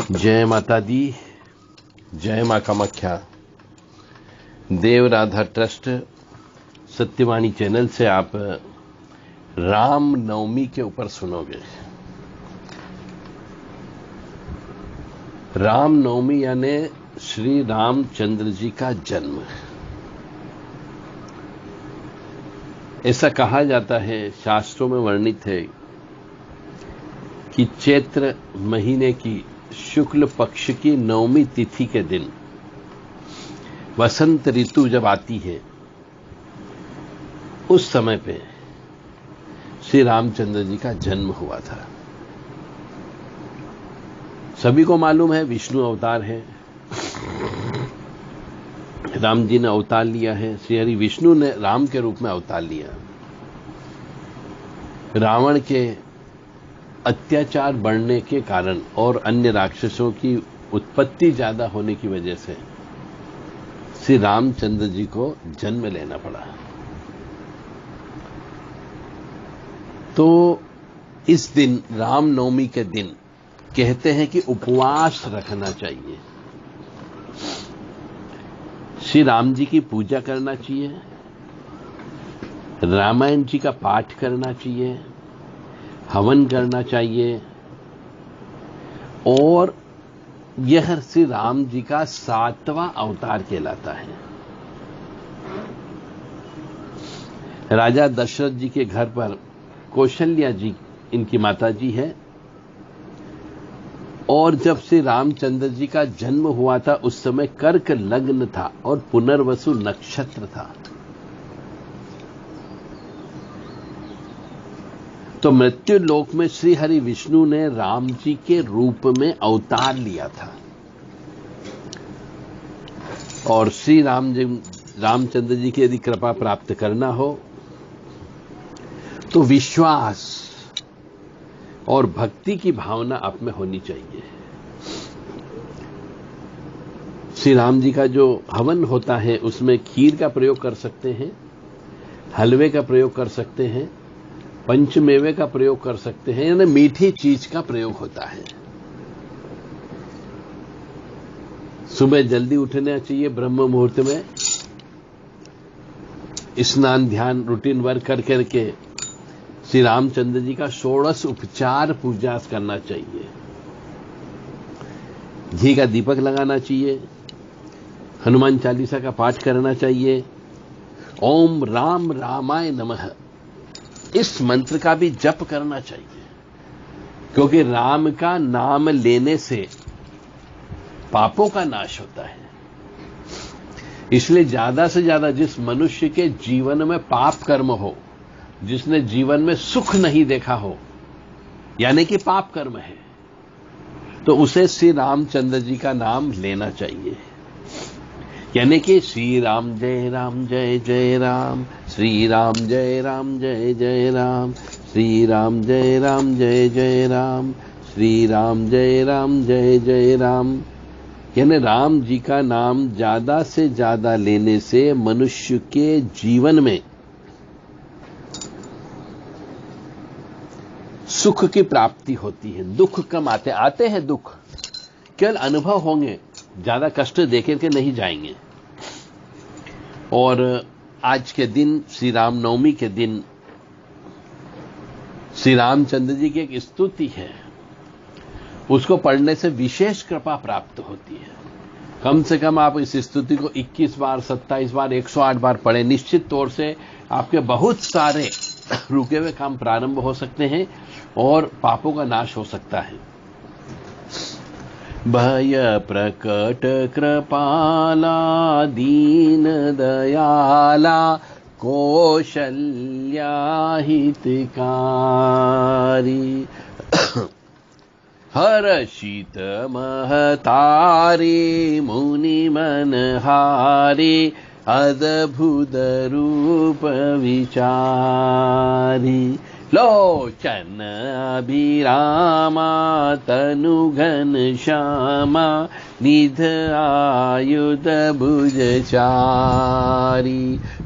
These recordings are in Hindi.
जय माता दी, जय मां कामाख्या। देव राधा ट्रस्ट सत्यवाणी चैनल से आप राम नवमी के ऊपर सुनोगे। राम नवमी यानी श्री रामचंद्र जी का जन्म। ऐसा कहा जाता है, शास्त्रों में वर्णित है कि चैत्र महीने की शुक्ल पक्ष की नवमी तिथि के दिन वसंत ऋतु जब आती है, उस समय पे श्री रामचंद्र जी का जन्म हुआ था। सभी को मालूम है विष्णु अवतार है, राम जी ने अवतार लिया है। श्री हरि विष्णु ने राम के रूप में अवतार लिया। रावण के अत्याचार बढ़ने के कारण और अन्य राक्षसों की उत्पत्ति ज्यादा होने की वजह से श्री रामचंद्र जी को जन्म लेना पड़ा। तो इस दिन, रामनवमी के दिन, कहते हैं कि उपवास रखना चाहिए, श्री राम जी की पूजा करना चाहिए, रामायण जी का पाठ करना चाहिए, हवन करना चाहिए। और यह श्री राम जी का 7वां अवतार कहलाता है। राजा दशरथ जी के घर पर कौशल्या जी इनकी माता जी है, और जब श्री रामचंद्र जी का जन्म हुआ था उस समय कर्क लग्न था और पुनर्वसु नक्षत्र था। तो मृत्यु लोक में श्री हरि विष्णु ने राम जी के रूप में अवतार लिया था, और श्री रामचंद्र जी की यदि कृपा प्राप्त करना हो तो विश्वास और भक्ति की भावना आप में होनी चाहिए। श्री राम जी का जो हवन होता है उसमें खीर का प्रयोग कर सकते हैं, हलवे का प्रयोग कर सकते हैं, पंचमेवे का प्रयोग कर सकते हैं, यानी मीठी चीज का प्रयोग होता है। सुबह जल्दी उठना चाहिए, ब्रह्म मुहूर्त में स्नान ध्यान रूटीन वर्क कर करके श्री रामचंद्र जी का 16 उपचार पूजा करना चाहिए। घी का दीपक लगाना चाहिए, हनुमान चालीसा का पाठ करना चाहिए, ओम राम रामाय नमः इस मंत्र का भी जप करना चाहिए, क्योंकि राम का नाम लेने से पापों का नाश होता है। इसलिए ज्यादा से ज्यादा जिस मनुष्य के जीवन में पाप कर्म हो, जिसने जीवन में सुख नहीं देखा हो, यानी कि पाप कर्म है, तो उसे श्री रामचंद्र जी का नाम लेना चाहिए। यानी कि श्री राम जय राम, श्री राम जय जय राम, श्री राम जय राम, श्री राम जय जय राम। यानी राम जी का नाम ज्यादा से ज्यादा लेने से मनुष्य के जीवन में सुख की प्राप्ति होती है। दुख कम आते हैं दुख केवल अनुभव होंगे, ज्यादा कष्ट देखे के नहीं जाएंगे। और आज के दिन, श्री राम नवमी के दिन, श्री रामचंद्र जी की एक स्तुति है, उसको पढ़ने से विशेष कृपा प्राप्त होती है। कम से कम आप इस स्तुति को 21 बार, 27 बार, 108 बार पढ़ें। निश्चित तौर से आपके बहुत सारे रुके हुए काम प्रारंभ हो सकते हैं और पापों का नाश हो सकता है। भय प्रकट कृपाला दीन दयाला कौशल्या हितकारी हर्षित महतारी मुनि मनहारी अद्भुत रूप विचारी लोचन अभिरामा तनु घन श्यामा निध आयुध भुजचारी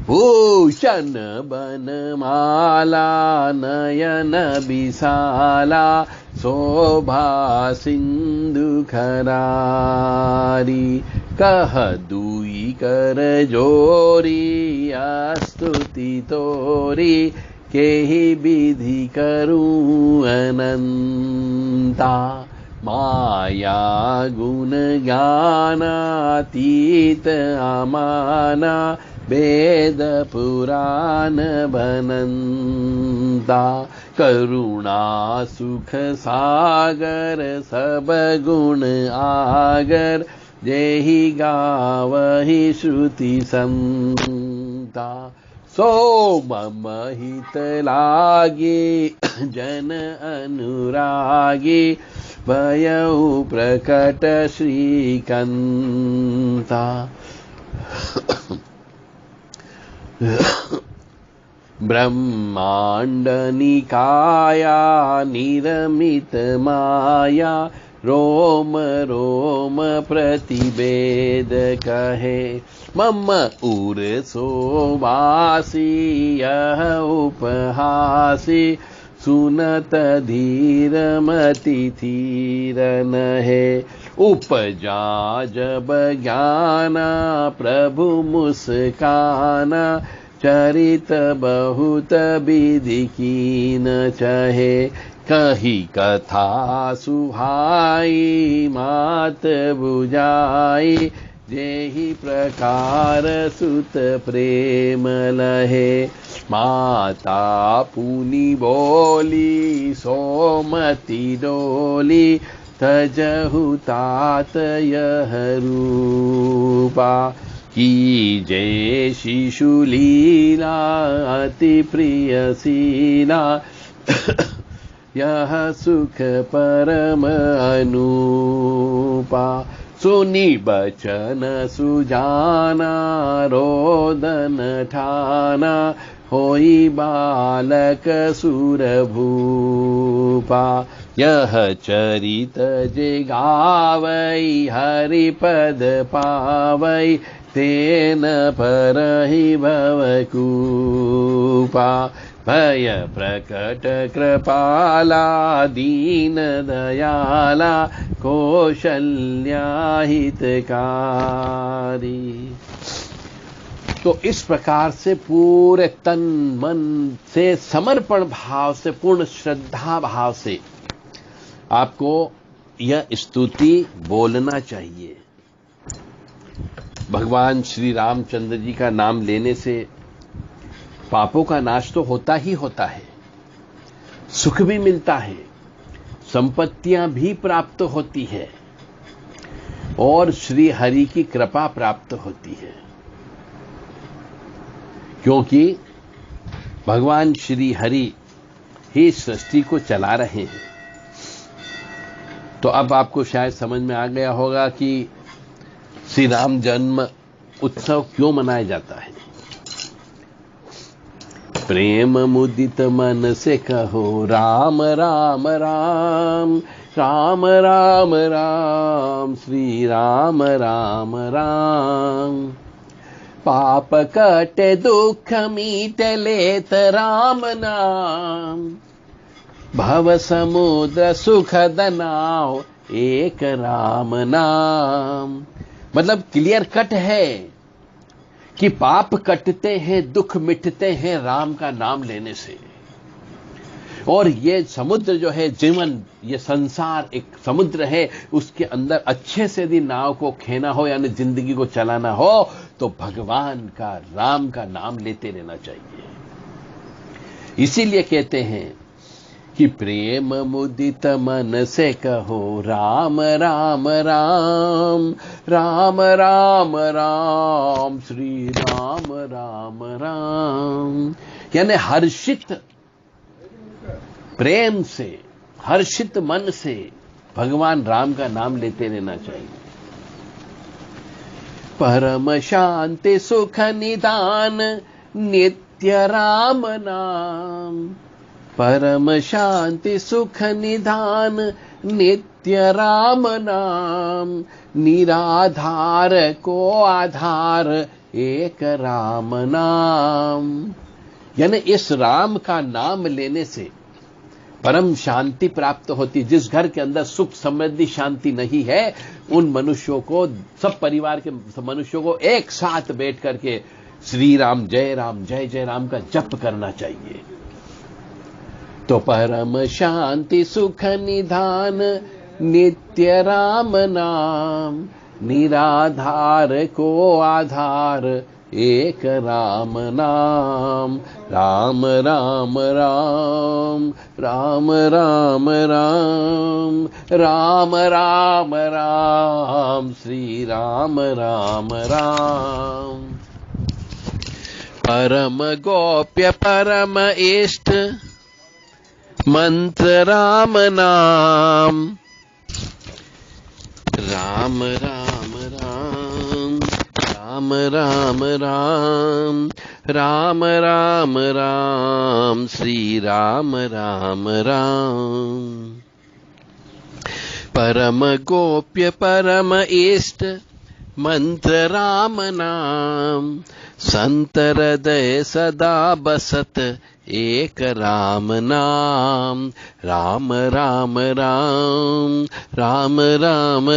भूषण बनमाला नयन विशाला शोभा सिंधु खरारी, कह दुई कर जोरी स्तुति तोरी, केहि विधि करूं अनंता। माया गुण ज्ञानातीत अमाना, वेद पुराण बनंता। करुणा सुख सागर सब गुण आगर, जेहि गावहि श्रुति संता। सो मम हित लागे जन अनुरागे, भयउ प्रकट श्रीकंता। ब्रह्मांड निकाया निरमित माया, रोम रोम प्रतिवेद कहे। मम उर सोवासी यह उपहासी, सुनत धीर मति धीर नहे। उपजा जब ज्ञाना प्रभु मुस्काना, चरित बहुत विधि कीन चहे। कही कथा सुहाई मात बुझाई, जेहि प्रकार सुत प्रेम लहे। माता पुनि बोली सोमति डोली, तजहु तात यह रूपा। कीजे शिशु लीला अति प्रिय शीला, यह सुख परम अनूपा। सुनी बचन सुजाना रोदन ठाना, होई बालक सुर भूपा। यह चरित जे गावै हरिपद पावै, तेन परहि भवकूपा। भय प्रकट कृपाला दीन दयाला, कौशल्या हितकारी। तो इस प्रकार से पूरे तन मन से समर्पण भाव से, पूर्ण श्रद्धा भाव से आपको यह स्तुति बोलना चाहिए। भगवान श्री रामचंद्र जी का नाम लेने से पापों का नाश तो होता ही होता है, सुख भी मिलता है, संपत्तियां भी प्राप्त होती है और श्री हरि की कृपा प्राप्त होती है। क्योंकि भगवान श्री हरि ही सृष्टि को चला रहे हैं। तो अब आपको शायद समझ में आ गया होगा कि श्री राम जन्म उत्सव क्यों मनाया जाता है। प्रेम मुदित मन से कहो राम राम राम, राम राम राम, श्री राम राम राम। पाप कटे दुख मीटे लेत राम नाम, भव समुद्र सुखद नाव एक राम नाम। मतलब क्लियर कट है कि पाप कटते हैं, दुख मिटते हैं राम का नाम लेने से। और ये समुद्र जो है जीवन, ये संसार एक समुद्र है, उसके अंदर अच्छे से यदि नाव को खेना हो यानी जिंदगी को चलाना हो तो भगवान का, राम का नाम लेते रहना चाहिए। इसीलिए कहते हैं कि प्रेम मुदित मन से कहो राम राम राम, राम राम राम, श्री राम राम राम। यानी हर्षित प्रेम से, हर्षित मन से भगवान राम का नाम लेते रहना चाहिए। परम शांति सुख निदान नित्य राम नाम, परम शांति सुख निधान नित्य राम नाम। निराधार को आधार एक राम नाम। यानी इस राम का नाम लेने से परम शांति प्राप्त होती। जिस घर के अंदर सुख समृद्धि शांति नहीं है, उन मनुष्यों को, सब परिवार के मनुष्यों को एक साथ बैठ करके श्री राम जय जय राम का जप करना चाहिए। तो परम शांति सुख निधान नित्य राम नाम, निराधार को आधार एक राम नाम। राम राम राम राम राम राम राम राम राम श्री राम राम राम। परम गोप्य परम इष्ट मंत्र राम नाम। राम राम राम राम राम राम राम राम राम श्री राम राम राम। परम गोप्य परम इष्ट मंत्र राम नाम, संत हृदय सदा बसत एक राम नाम। राम राम राम राम राम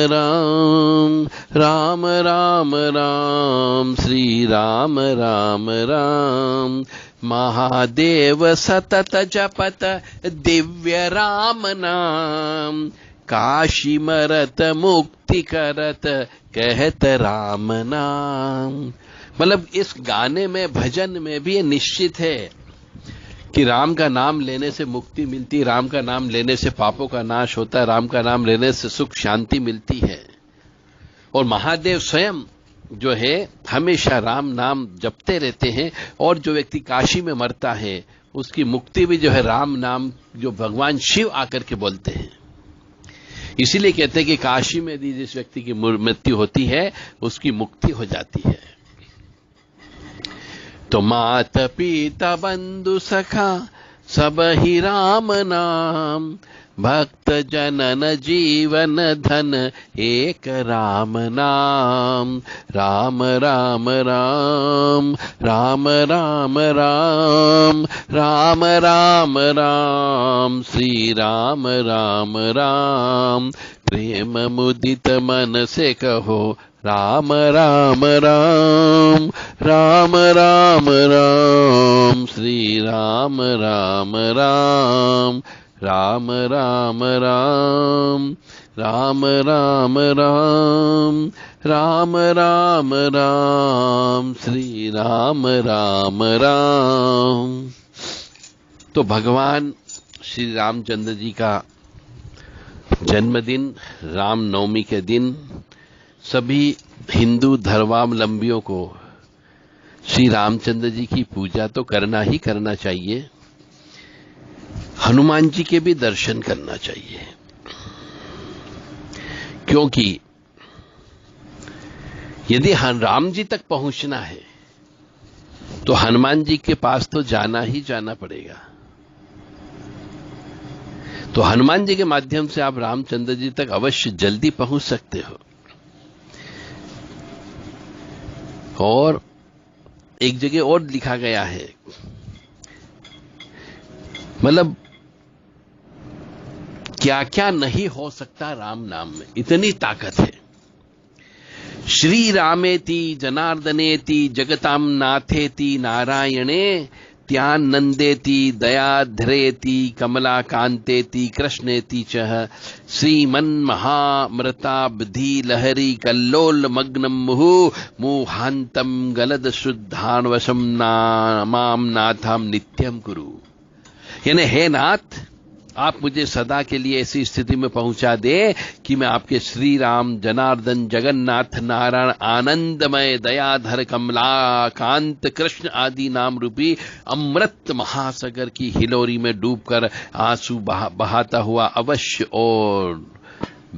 राम राम राम राम श्री राम राम राम। महादेव सतत जपत दिव्य राम नाम, काशी मरत मुक्ति करत कहत राम नाम। मतलब इस गाने में, भजन में भी ये निश्चित है कि राम का नाम लेने से मुक्ति मिलती, राम का नाम लेने से पापों का नाश होता है, राम का नाम लेने से सुख शांति मिलती है। और महादेव स्वयं जो है हमेशा राम नाम जपते रहते हैं, और जो व्यक्ति काशी में मरता है उसकी मुक्ति भी जो है राम नाम जो भगवान शिव आकर के बोलते हैं। इसीलिए कहते हैं कि काशी में यदि जिस व्यक्ति की मृत्यु होती है उसकी मुक्ति हो जाती है। तो मात पिता बंधु सखा सब ही राम नाम, भक्त जनन जीवन धन एक राम नाम। राम राम राम राम राम राम राम राम राम श्री राम राम राम। प्रेम मुदित मन से कहो राम राम राम राम राम राम श्री राम राम राम। राम राम राम राम राम राम राम राम राम श्री राम राम राम। तो भगवान श्री रामचंद्र जी का जन्मदिन, रामनवमी के दिन सभी हिंदू धर्मावलंबियों को श्री रामचंद्र जी की पूजा तो करना ही करना चाहिए, हनुमान जी के भी दर्शन करना चाहिए। क्योंकि यदि राम जी तक पहुंचना है तो हनुमान जी के पास तो जाना ही जाना पड़ेगा। तो हनुमान जी के माध्यम से आप रामचंद्र जी तक अवश्य जल्दी पहुंच सकते हो। और एक जगह और लिखा गया है, मतलब क्या क्या नहीं हो सकता राम नाम में, इतनी ताकत है। श्री रामेति जनार्दनेति जगताम नाथेति नारायणे, त्यानंदेति दयाध्रेति कमलाकांतेति कृष्णेति च, श्रीमन्महामृताब्धि लहरी कल्लोल मग्नम मुहु मुहांतम गलद शुद्धान्वशम माम नाथम नित्यम कुरु। यानी हे नाथ, आप मुझे सदा के लिए ऐसी स्थिति में पहुंचा दे कि मैं आपके श्री राम, जनार्दन, जगन्नाथ, नारायण, आनंदमय, दयाधर, कमलाकांत, कृष्ण आदि नाम रूपी अमृत महासागर की हिलोरी में डूबकर आंसू बहाता हुआ अवश्य और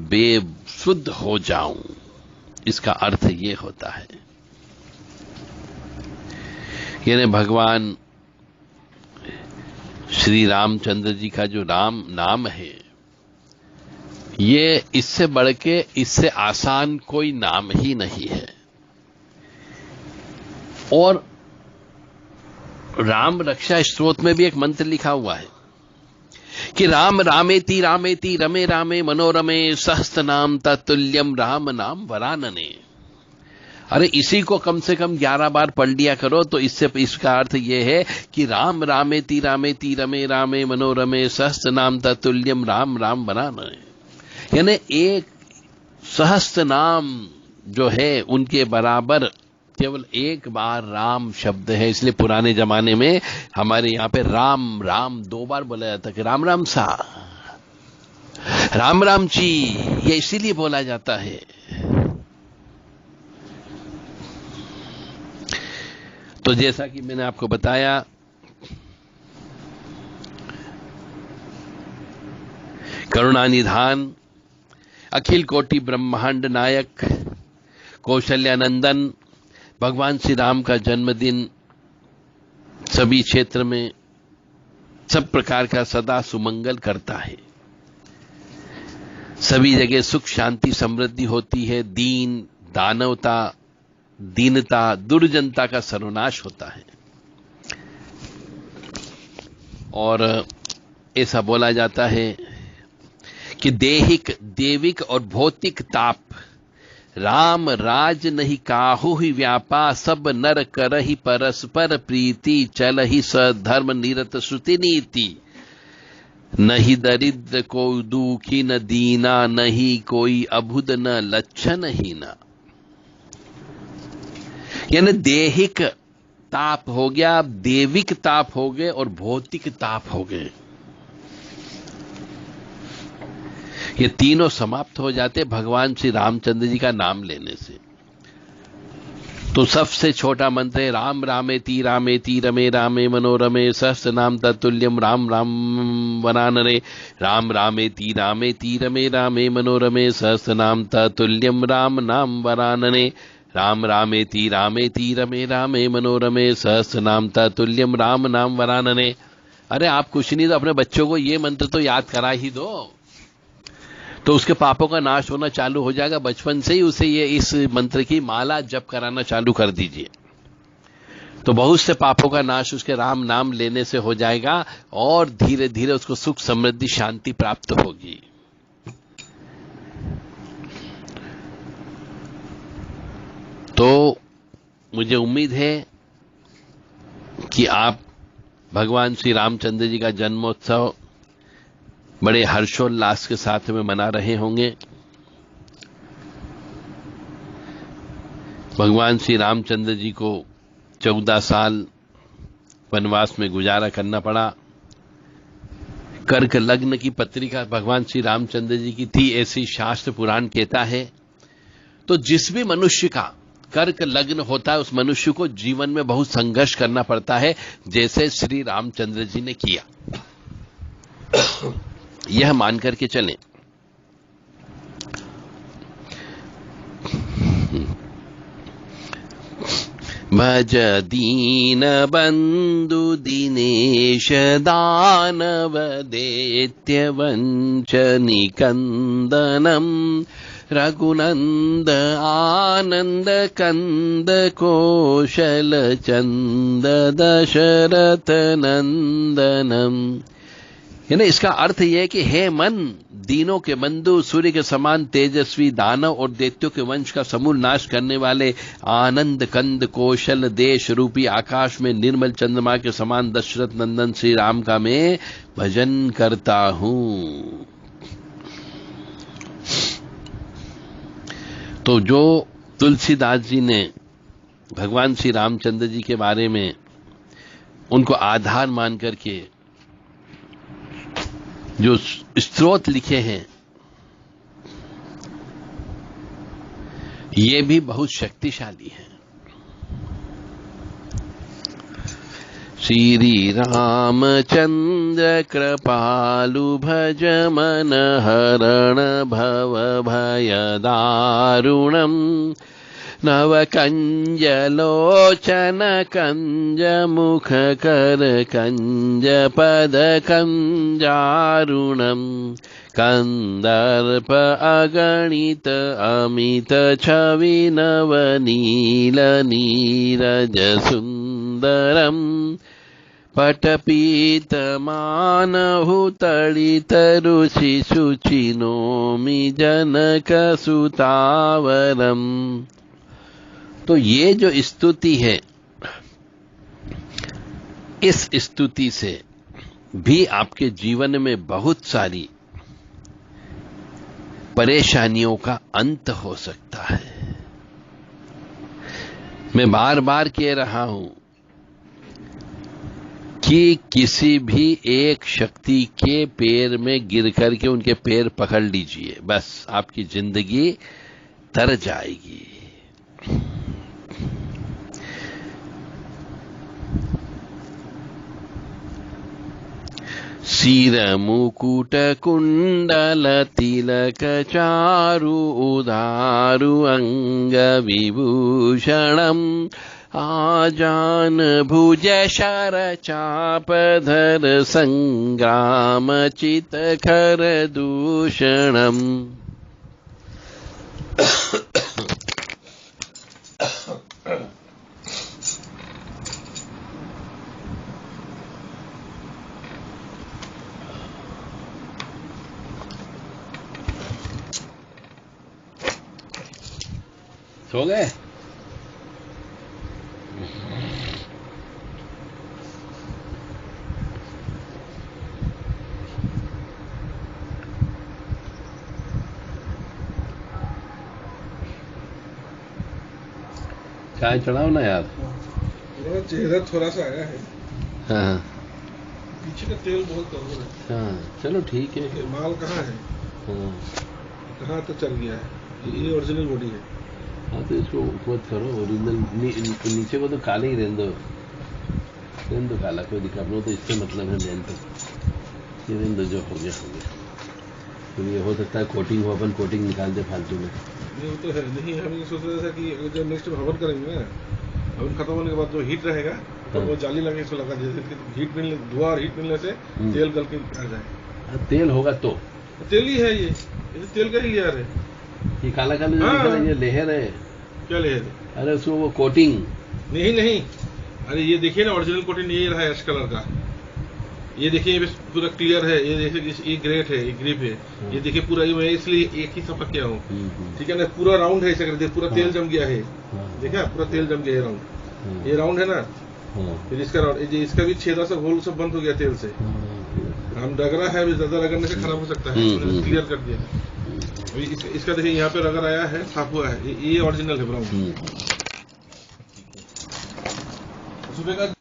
बेसुध हो जाऊं। इसका अर्थ ये होता है, यानी भगवान श्री रामचंद्र जी का जो राम नाम है, ये इससे बढ़ के, इससे आसान कोई नाम ही नहीं है। और राम रक्षा स्तोत्र में भी एक मंत्र लिखा हुआ है कि राम रामेति रामेति रमे रामे मनोरमे सहस्त्रनाम तत्तुल्यम राम नाम वरानने। अरे इसी को कम से कम 11 बार पढ़ लिया करो तो इसका अर्थ यह है कि राम रामेति रामेति रमे रामे मनोरमे सहस्त्रनाम तत्तुल्यम राम राम वरानने। यानी एक सहस्त्र नाम जो है उनके बराबर केवल एक बार राम शब्द है। इसलिए पुराने जमाने में हमारे यहां पे राम राम 2 बार बोला जाता कि राम राम सा, राम राम जी, ये इसीलिए बोला जाता है। तो जैसा कि मैंने आपको बताया, करुणानिधान, अखिल कोटि ब्रह्मांड नायक, कौशल्यानंदन भगवान श्री राम का जन्मदिन सभी क्षेत्र में सब प्रकार का सदा सुमंगल करता है। सभी जगह सुख शांति समृद्धि होती है। दीन दानवता दीनता दुर्जनता का सर्वनाश होता है। और ऐसा बोला जाता है कि देहिक देविक और भौतिक ताप राम राज नहीं काहू ही व्यापा, सब नर करहि परस्पर प्रीति, चल ही सधर्म निरत श्रुति नीति, नहीं दरिद्र को दुखी न दीना, नहीं कोई अबुध न लक्षण हीना। यानी देहिक ताप हो गया, देविक ताप हो गए और भौतिक ताप हो गए। ये तीनों समाप्त हो जाते भगवान श्री रामचंद्र जी का नाम लेने से। तो सबसे छोटा मंत्र है राम रामेति रामेति रमे रामे मनोरमे सहस्त्रनाम तत्तुल्यम राम राम वरानने। राम रामेति रामेति रमे रामे मनोरमे सहस्त्रनाम तत्तुल्यम राम नाम वरानने। राम रामेति रामेति रमे रामे मनोरमे सहस्त्रनाम तत्तुल्यम राम नाम वरानने। अरे आप कुछ नहीं तो अपने बच्चों को ये मंत्र तो याद करा ही दो, तो उसके पापों का नाश होना चालू हो जाएगा। बचपन से ही उसे ये इस मंत्र की माला जप कराना चालू कर दीजिए, तो बहुत से पापों का नाश उसके राम नाम लेने से हो जाएगा और धीरे धीरे उसको सुख समृद्धि शांति प्राप्त होगी। तो मुझे उम्मीद है कि आप भगवान श्री रामचंद्र जी का जन्मोत्सव बड़े हर्षोल्लास के साथ में मना रहे होंगे। भगवान श्री रामचंद्र जी को 14 साल वनवास में गुजारा करना पड़ा। कर्क लग्न की पत्रिका भगवान श्री रामचंद्र जी की थी, ऐसी शास्त्र पुराण कहता है। तो जिस भी मनुष्य का कर्क लग्न होता है उस मनुष्य को जीवन में बहुत संघर्ष करना पड़ता है, जैसे श्री रामचंद्र जी ने किया। यह मान करके चलें। भज दीन बंधु दिनेश दानव दैत्य वंचनि कंदनम, रघुनंद आनंद कंद कौशल चंद दशरथ नंदनम। यानी इसका अर्थ यह है कि हे मन, दीनों के बंधु, सूर्य के समान तेजस्वी, दानव और दैत्यों के वंश का समूल नाश करने वाले, आनंद कंद कौशल देश रूपी आकाश में निर्मल चंद्रमा के समान दशरथ नंदन श्री राम का मैं भजन करता हूं। तो जो तुलसीदास जी ने भगवान श्री रामचंद्र जी के बारे में उनको आधार मान करके जो स्तोत्र लिखे हैं, ये भी बहुत शक्तिशाली है। श्री रामचंद्र कृपालु भज मन हरण भव भय दारुणम, नव कंज लोचन कंज मुख कर कंज पद कंजारुणम, कंदर्प अगणित अमित छवि नव नील नीरज सुंदरम, पटपीत मानहु तड़ितरु शिशु चिनोमि जनक सुतावरम। तो ये जो स्तुति है, इस स्तुति से भी आपके जीवन में बहुत सारी परेशानियों का अंत हो सकता है। मैं बार बार कह रहा हूं कि किसी भी एक शक्ति के पैर में गिर करके उनके पैर पकड़ लीजिए, बस आपकी जिंदगी तर जाएगी। सिर मुकुट कुंडल तिलक चारु उदारु अंग विभूषणम आजान भुज शर चापधर संग्राम चित खर दूषणम। सो गए? चाय चढ़ाओ ना यार। चेहरा थोड़ा सा आया है। हाँ, पीछे का तेल बहुत कम है। हाँ, चलो ठीक है। माल कहाँ है? हाँ, कहाँ तो चल गया है। ये ओरिजिनल बॉडी है। हाँ, तो इसको मत करो ओरिजिनल। नीचे को तो काले ही रहने दो काला, कोई दिक्कत नहीं। तो इससे मतलब है मेन तो ये रहने दो, जो हो गया हो गया। तो ये हो सकता है कोटिंग हो, अपन कोटिंग निकाल दे फालतू में। वो तो है नहीं, हम ये सोच रहे थे कि जब नेक्स्ट टाइम हवन करेंगे ना, हवन खत्म होने के बाद जो हीट रहेगा तो वो जाली लगे इसको लगा दीजिए, हीट मिलने, धुआं और हीट मिलने से तेल गल के आ जाए। तेल होगा तो तेल ही है, ये तेल का ही लेयर है। ये काला काला जो दिख रहा है, ये लेयर है। क्या लेयर? अरे उसको वो कोटिंग नहीं, अरे ये देखिए ना, ओरिजिनल कोटिंग ये रहा है एश कलर का। ये देखिए पूरा क्लियर है। ये देखिए ये ग्रेट है, ये ग्रिप है। ये देखिए पूरा, मैं इसलिए एक ही सफा किया हूँ, ठीक है ना। पूरा राउंड है इसे, पूरा तेल जम गया है। देखा, पूरा तेल जम गया है राउंड। ये राउंड है ना, फिर इसका राउंड, इसका भी छेदा सब होल सब बंद हो गया तेल से। हम रगड़ा है, अभी ज्यादा रगड़ने से खराब हो सकता है, क्लियर कर दिया। अभी इसका देखिए यहाँ पे रगड़ आया है, साफ हुआ है। ये ओरिजिनल है ब्राउन। सुबह का